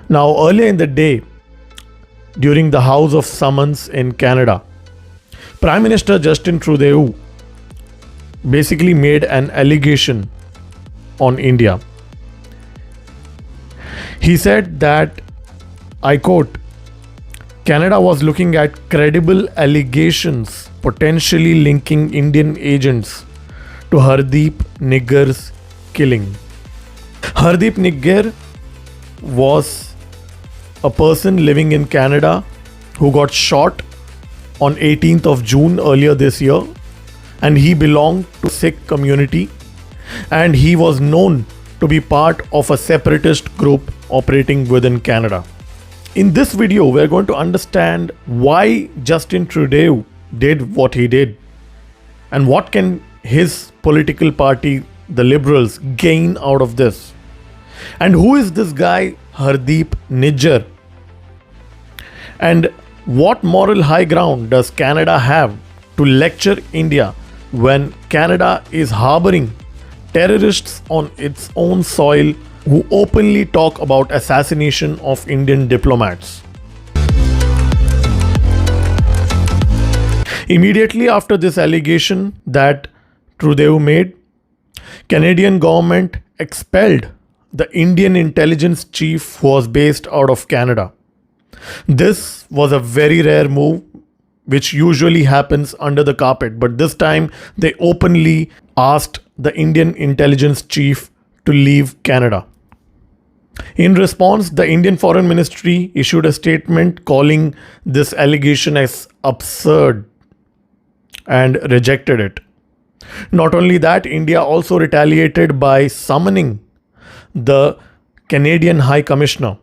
Now, earlier in the day, during the House of Summons in Canada, Prime Minister Justin Trudeau basically made an allegation on India. He said that, I quote, Canada was looking at credible allegations potentially linking Indian agents to Hardeep Nijjar's killing. Hardeep Nijjar was a person living in Canada who got shot on 18th of June earlier this year, and he belonged to Sikh community, and he was known to be part of a separatist group operating within Canada. In this video, we're going to understand why Justin Trudeau did what he did and what can his political party, the Liberals, gain out of this. And who is this guy Hardeep Nijjar? And what moral high ground does Canada have to lecture India when Canada is harboring terrorists on its own soil who openly talk about assassination of Indian diplomats? Immediately after this allegation that Trudeau made, Canadian government expelled the Indian intelligence chief who was based out of Canada. This was a very rare move which usually happens under the carpet, but this time they openly asked the Indian intelligence chief to leave Canada. In response, the Indian Foreign Ministry issued a statement calling this allegation as absurd and rejected it. Not only that, India also retaliated by summoning the Canadian High Commissioner.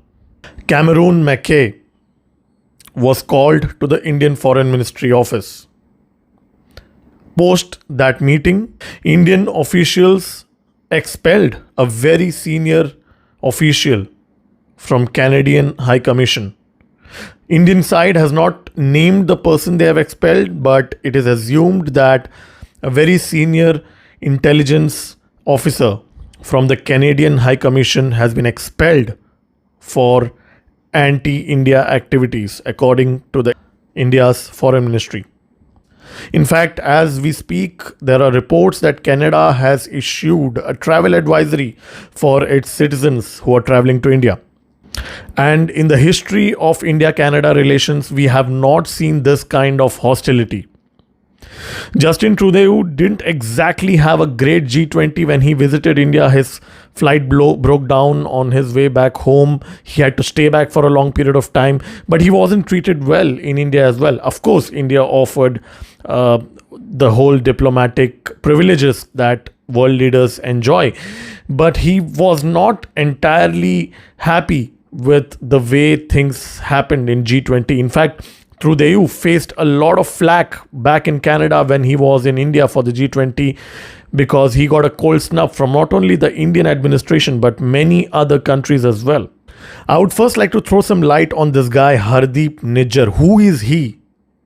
Cameron McKay was called to the Indian Foreign Ministry office. Post that meeting, Indian officials expelled a very senior official from Canadian High Commission. Indian side has not named the person they have expelled, but it is assumed that a very senior intelligence officer from the Canadian High Commission has been expelled for anti-India activities, according to the India's Foreign Ministry. In fact, as we speak, there are reports that Canada has issued a travel advisory for its citizens who are traveling to India. And in the history of India-Canada relations, we have not seen this kind of hostility. Justin Trudeau didn't exactly have a great G20 when he visited India. His flight broke down on his way back home. He had to stay back for a long period of time, but he wasn't treated well in India as well. Of course, India offered the whole diplomatic privileges that world leaders enjoy, but he was not entirely happy with the way things happened in G20. In fact, Trudeau faced a lot of flack back in Canada when he was in India for the G20 because he got a cold snub from not only the Indian administration but many other countries as well. I would first like to throw some light on this guy Hardeep Nijjar. Who is he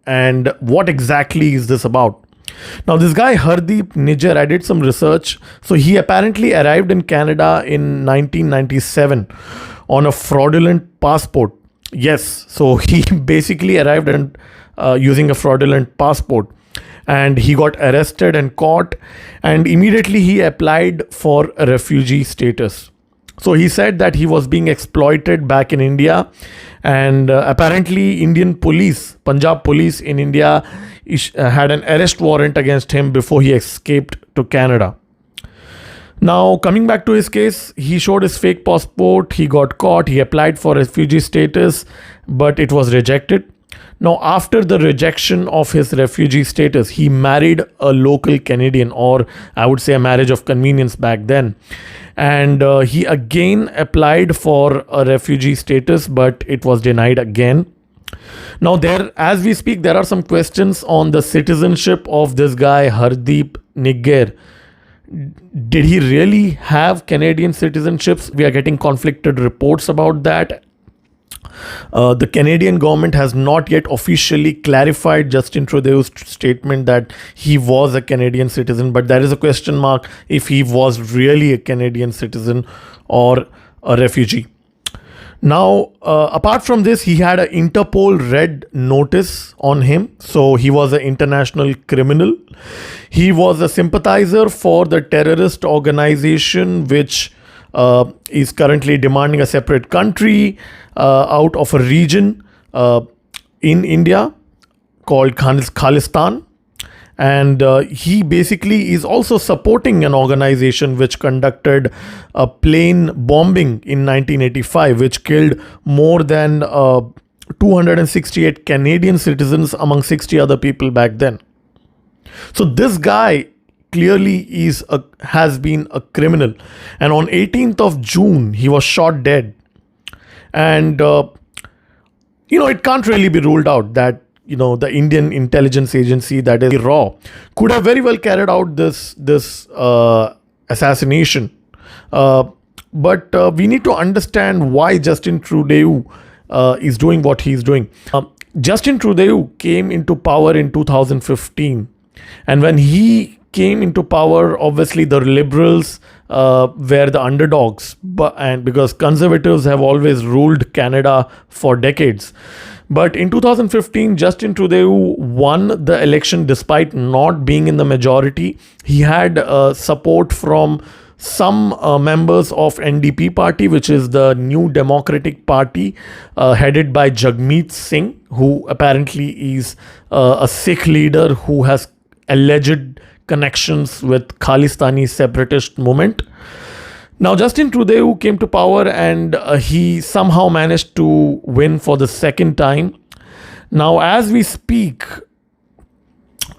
and what exactly is this about? Now, this guy Hardeep Nijjar, I did some research. So he apparently arrived in Canada in 1997 on a fraudulent passport. Yes, so he basically arrived and using a fraudulent passport, and he got arrested and caught, and immediately he applied for a refugee status. So he said that he was being exploited back in India, and apparently Indian police, Punjab police in India had an arrest warrant against him before he escaped to Canada. Now, coming back to his case, he showed his fake passport, he got caught, he applied for refugee status, but it was rejected. Now, after the rejection of his refugee status, he married a local Canadian, or I would say a marriage of convenience back then. And he again applied for a refugee status, but it was denied again. Now, as we speak, there are some questions on the citizenship of this guy, Hardeep Nijjar. Did he really have Canadian citizenships? We are getting conflicted reports about that. The Canadian government has not yet officially clarified Justin Trudeau's statement that he was a Canadian citizen, but there is a question mark if he was really a Canadian citizen or a refugee. Now, apart from this, he had an Interpol red notice on him. So he was an international criminal. He was a sympathizer for the terrorist organization which is currently demanding a separate country out of a region in India called Khalistan. And he basically is also supporting an organization which conducted a plane bombing in 1985, which killed more than 268 Canadian citizens among 60 other people back then. So this guy clearly has been a criminal. And on 18th of June, he was shot dead. And, it can't really be ruled out that the Indian intelligence agency, that is RAW, could have very well carried out this assassination. But we need to understand why Justin Trudeau is doing what he's doing. Justin Trudeau came into power in 2015. And when he came into power, obviously the Liberals were the underdogs. And because Conservatives have always ruled Canada for decades. But in 2015, Justin Trudeau won the election despite not being in the majority. He had support from some members of NDP party, which is the New Democratic Party, headed by Jagmeet Singh, who apparently is a Sikh leader who has alleged connections with Khalistani Separatist movement. Now, Justin Trudeau came to power and he somehow managed to win for the second time. Now, as we speak,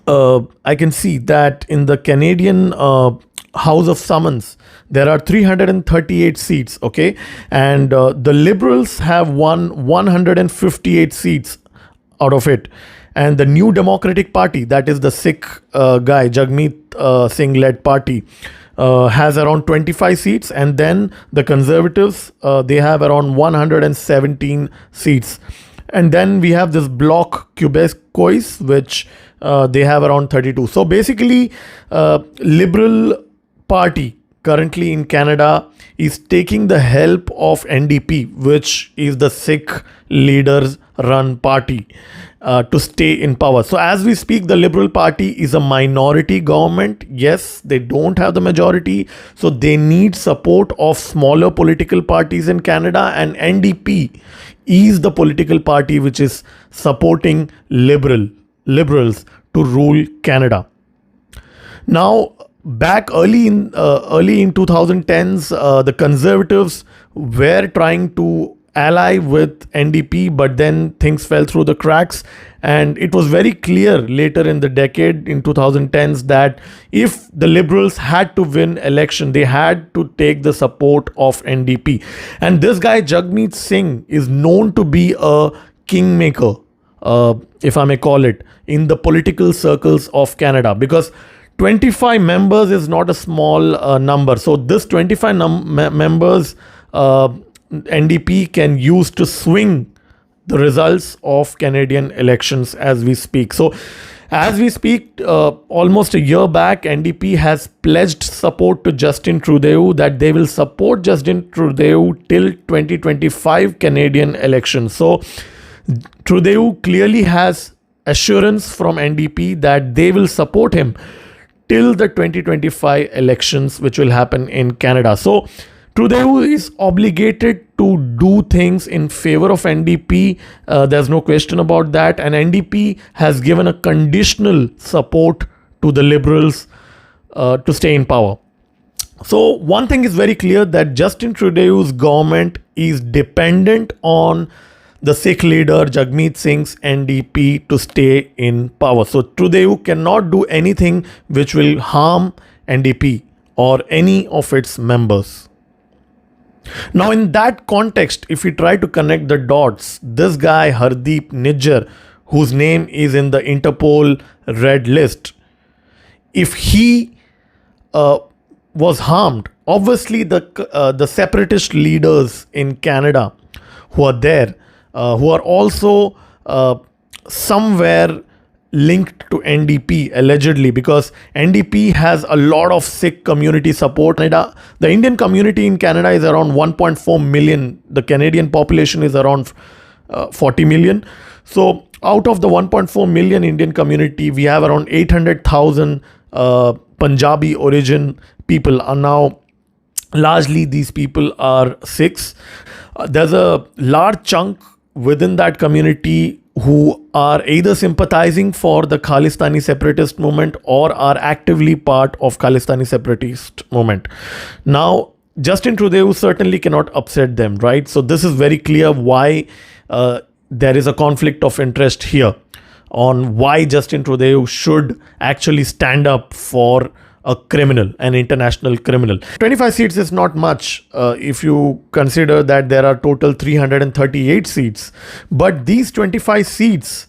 I can see that in the Canadian House of Commons, there are 338 seats, okay? And the Liberals have won 158 seats out of it. And the New Democratic Party, that is the Sikh guy, Jagmeet Singh led party, has around 25 seats, and then the Conservatives, they have around 117 seats. And then we have this Bloc Québécois, which they have around 32. So basically, Liberal Party currently in Canada is taking the help of NDP, which is the Sikh leaders run party, to stay in power. So as we speak, the Liberal Party is a minority government. Yes, they don't have the majority. So they need support of smaller political parties in Canada, and NDP is the political party which is supporting liberals to rule Canada. Now, back early in 2010s, the Conservatives were trying to ally with NDP, but then things fell through the cracks. And it was very clear later in the decade, in 2010s, that if the Liberals had to win election, they had to take the support of NDP. And this guy, Jagmeet Singh, is known to be a kingmaker, if I may call it, in the political circles of Canada, because 25 members is not a small number. So this 25 members, NDP can use to swing the results of Canadian elections as we speak. So as we speak, almost a year back, NDP has pledged support to Justin Trudeau, that they will support Justin Trudeau till 2025 Canadian elections. So Trudeau clearly has assurance from NDP that they will support him till the 2025 elections, which will happen in Canada. So Trudeau is obligated to do things in favor of NDP. There's no question about that. And NDP has given a conditional support to the Liberals to stay in power. So one thing is very clear, that Justin Trudeau's government is dependent on the Sikh leader Jagmeet Singh's NDP to stay in power. So Trudeau cannot do anything which will harm NDP or any of its members. Now, in that context, if we try to connect the dots, this guy Hardeep Nijjar, whose name is in the Interpol red list, if he was harmed, obviously the separatist leaders in Canada who are there, who are also somewhere linked to NDP allegedly, because NDP has a lot of Sikh community support. Canada, the Indian community in Canada is around 1.4 million. The Canadian population is around 40 million. So out of the 1.4 million Indian community, we have around 800,000 Punjabi origin people. Are now largely these people are Sikhs. There's a large chunk within that community who are either sympathizing for the Khalistani Separatist movement or are actively part of Khalistani Separatist movement. Now, Justin Trudeau certainly cannot upset them, right? So this is very clear why there is a conflict of interest here on why Justin Trudeau should actually stand up for a criminal, an international criminal. 25 seats is not much if you consider that there are total 338 seats. But these 25 seats,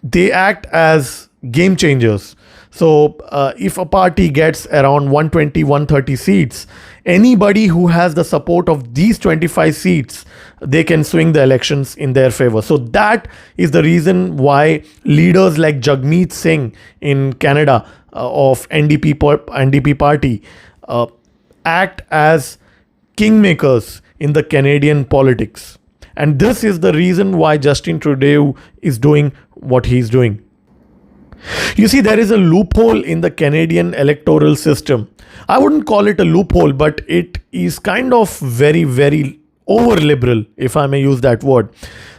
they act as game changers. So if a party gets around 120, 130 seats, anybody who has the support of these 25 seats, they can swing the elections in their favor. So that is the reason why leaders like Jagmeet Singh in Canada of NDP party act as kingmakers in the Canadian politics. And this is the reason why Justin Trudeau is doing what he's doing. You see, there is a loophole in the Canadian electoral system. I wouldn't call it a loophole, but it is kind of very, very over-liberal, if I may use that word.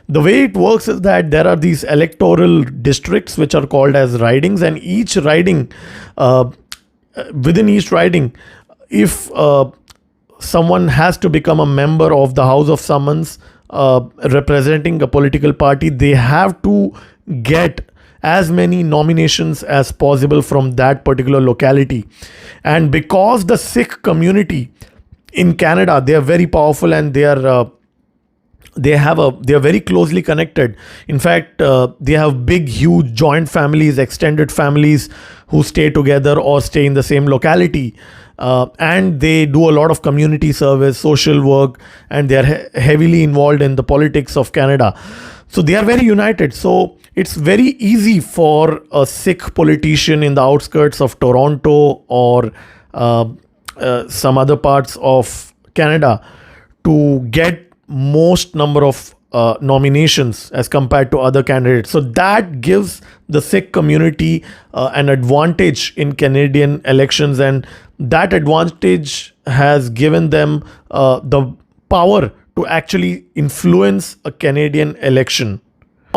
The way it works is that there are these electoral districts which are called as ridings, and each riding, within each riding, if someone has to become a member of the House of Commons representing a political party, they have to get as many nominations as possible from that particular locality. And because the Sikh community in Canada, they are very powerful and they are very closely connected. In fact, they have big, huge joint families, extended families who stay together or stay in the same locality. And they do a lot of community service, social work, and they are heavily involved in the politics of Canada. So they are very united. So it's very easy for a Sikh politician in the outskirts of Toronto or some other parts of Canada to get most number of nominations as compared to other candidates. So that gives the Sikh community an advantage in Canadian elections, and that advantage has given them the power to actually influence a Canadian election.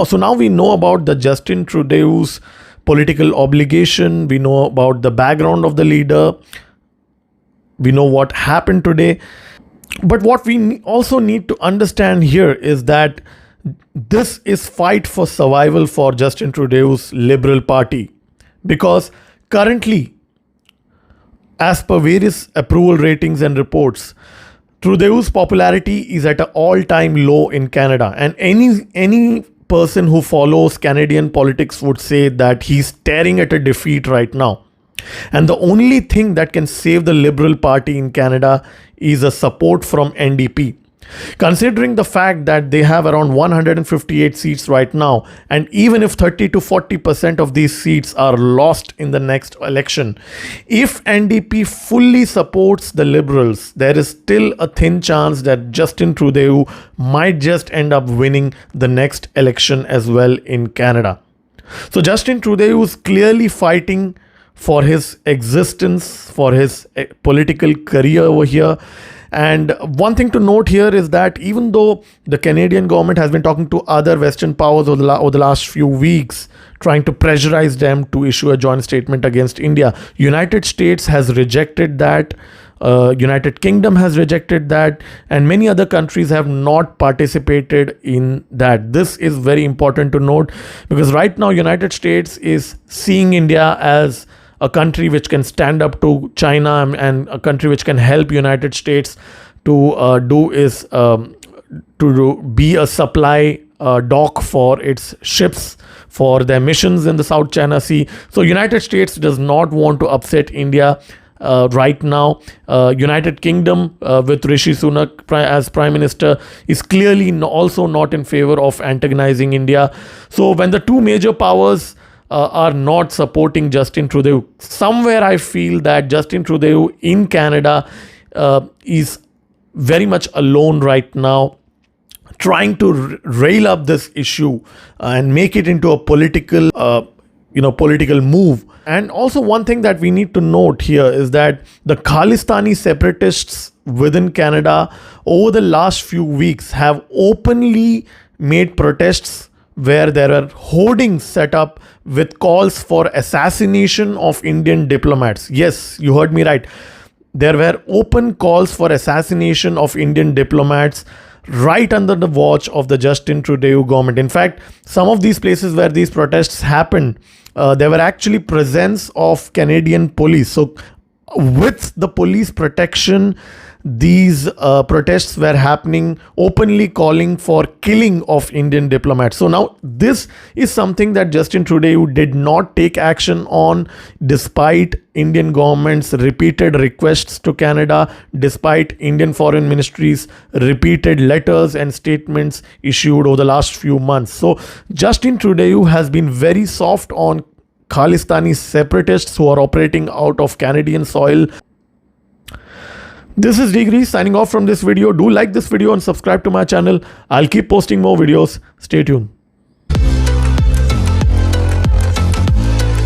So now we know about the Justin Trudeau's political obligation. We know about the background of the leader. We know what happened today. But what we also need to understand here is that this is fight for survival for Justin Trudeau's Liberal Party. Because currently, as per various approval ratings and reports, Trudeau's popularity is at an all-time low in Canada. And any person who follows Canadian politics would say that he's staring at a defeat right now. And the only thing that can save the Liberal Party in Canada is a support from NDP. Considering the fact that they have around 158 seats right now, and even if 30 to 40% of these seats are lost in the next election, if NDP fully supports the Liberals, there is still a thin chance that Justin Trudeau might just end up winning the next election as well in Canada. So Justin Trudeau is clearly fighting for his existence, for his political career over here. And one thing to note here is that even though the Canadian government has been talking to other Western powers over the last few weeks, trying to pressurize them to issue a joint statement against India, United States has rejected that. United Kingdom has rejected that, and many other countries have not participated in that. This is very important to note, because right now United States is seeing India as a country which can stand up to China, and a country which can help United States to be a supply dock for its ships for their missions in the South China Sea. So United States does not want to upset India right now. United Kingdom with Rishi Sunak as Prime Minister is clearly also not in favor of antagonizing India. So when the two major powers are not supporting Justin Trudeau, somewhere I feel that Justin Trudeau in Canada is very much alone right now, trying to rail up this issue and make it into a political political move. And also one thing that we need to note here is that the Khalistani Separatists within Canada over the last few weeks have openly made protests where there are hoardings set up with calls for assassination of Indian diplomats. Yes, you heard me right. There were open calls for assassination of Indian diplomats right under the watch of the Justin Trudeau government. In fact, some of these places where these protests happened, there were actually presence of Canadian police. So with the police protection, these protests were happening, openly calling for killing of Indian diplomats. So now this is something that Justin Trudeau did not take action on, despite Indian government's repeated requests to Canada, despite Indian Foreign Ministry's repeated letters and statements issued over the last few months. So Justin Trudeau has been very soft on Khalistani separatists who are operating out of Canadian soil. This is Degree signing off from this video. Do like this video and subscribe to my channel. I'll keep posting more videos. Stay tuned.